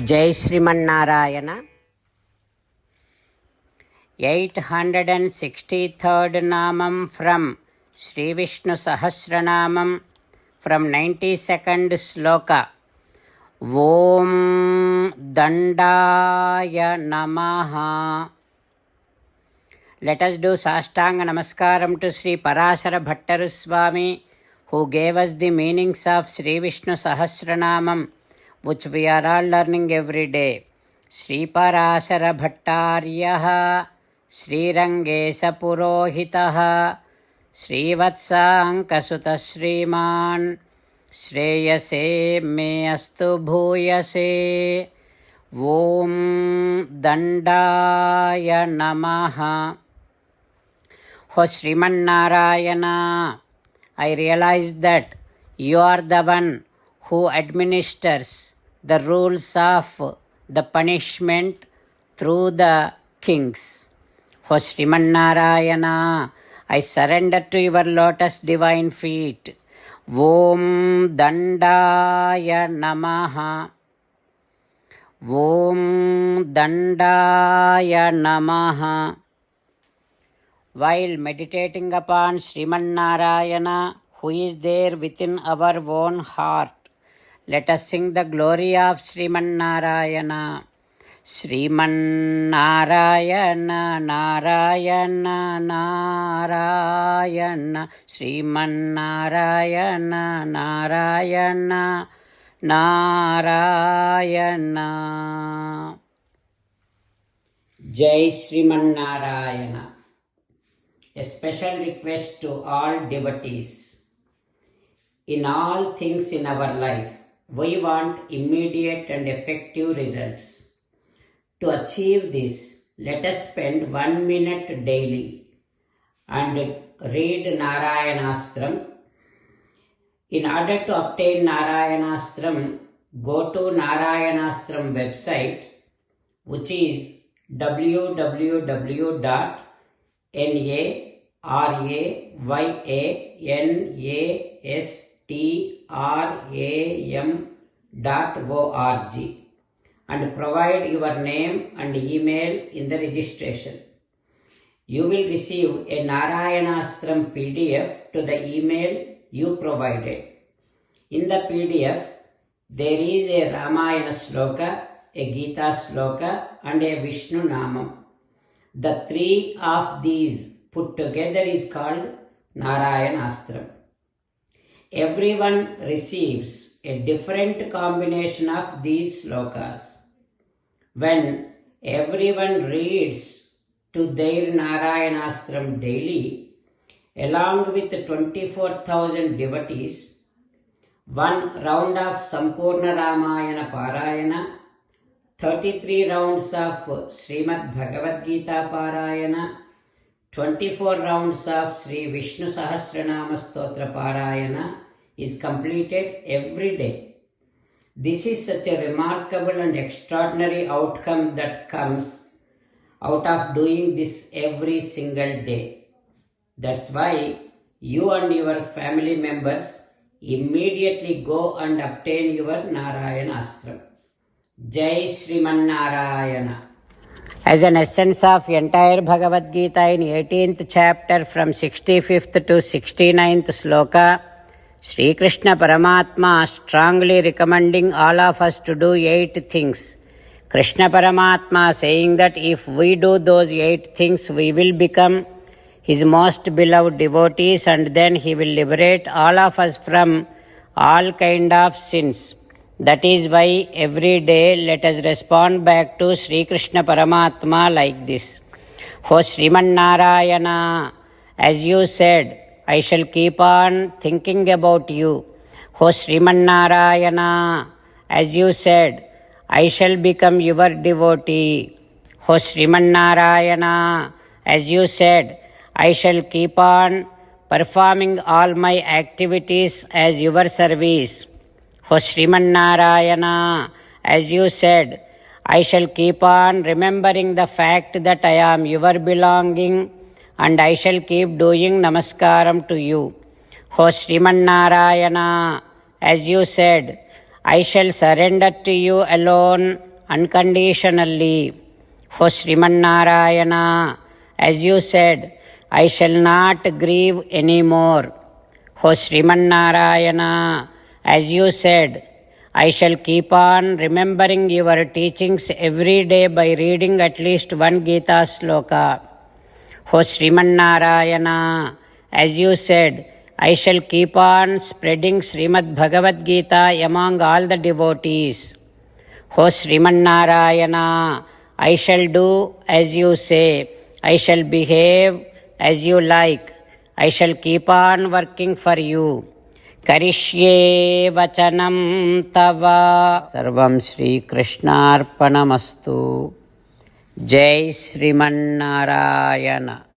జై శ్రీమన్నారాయణ. 863rd నామం from Shri Vishnu Sahasranamam from 92nd shloka. ఓం దండాయ నమః. Let us do Sashtanga Namaskaram to Sri Parasara Bhattaru Swami, who gave us the meanings of Sri Vishnu Sahasranamam, which we are all learning every day. Sri Parasara Bhattaryah Sri Rangesa Purohitaha Sri Vatsankasuta Sriman Shreyase me astu bhuyase. Om Dandaya Namaha. O Srimannarayana, I realize that you are the one who administers the rules of the punishment through the kings. O Srimannarayana, I surrender to your lotus divine feet. Om Dandaya Namaha. Om Dandaya Namaha. While meditating upon Srimannarayana, who is there within our own heart, let us sing the glory of Srimannarayana. Srimannarayana Narayana Narayana Srimannarayana Narayana Narayana. Jai Srimannarayana. A special request to all devotees. In all things in our life, we want immediate and effective results. To achieve this, let us spend 1 minute daily and read Narayanastram. In order to obtain Narayanastram, go to Narayanastram website, which is www.narayanastram.org, and provide your name and email in the registration. You will receive a Narayanastram PDF to the email you provided. In the PDF, there is a Ramayana Sloka, a Gita Sloka, and a Vishnu Namam. The three of these put together is called Narayanastram. Everyone receives a different combination of these slokas. When everyone reads to their Narayanastram daily, along with 24,000 devotees, one round of Sampurna Ramayana Parayana, 33 rounds of Srimad Bhagavad Gita Parayana, 24 rounds of Sri Vishnu Sahasranama Stotra Parayana is completed every day. This is such a remarkable and extraordinary outcome that comes out of doing this every single day. That's why you and your family members immediately go and obtain your Narayanastram. Jai Srimannarayana. As an essence of entire Bhagavad Gita in 18th chapter from 65th to 69th sloka, Sri Krishna Paramatma strongly recommending all of us to do 8 things. Krishna Paramatma saying that if we do those 8 things, we will become his most beloved devotees, and then he will liberate all of us from all kind of sins. That is why every day let us respond back to Sri Krishna Paramatma like this. O Srimannarayana, as you said, I shall keep on thinking about you. O Srimannarayana, as you said, I shall become your devotee. O Srimannarayana, as you said, I shall keep on performing all my activities as your service. O Srimannarayana, as you said, I shall keep on remembering the fact that I am your belonging, and I shall keep doing namaskaram to you. O Srimannarayana, as you said, I shall surrender to you alone unconditionally. O Sriman-Narayana, as you said, I shall not grieve anymore. O Sriman-Narayana, as you said, I shall keep on remembering your teachings every day by reading at least one Gita sloka. O Sriman-Narayana, as you said, I shall keep on spreading Srimad Bhagavad Gita among all the devotees. O Sriman-Narayana, I shall do as you say. I shall behave as you like. I shall keep on working for you. Karishye vachanam tava. Sarvam Shri Krishnarpanamastu. Jai Sriman Narayana.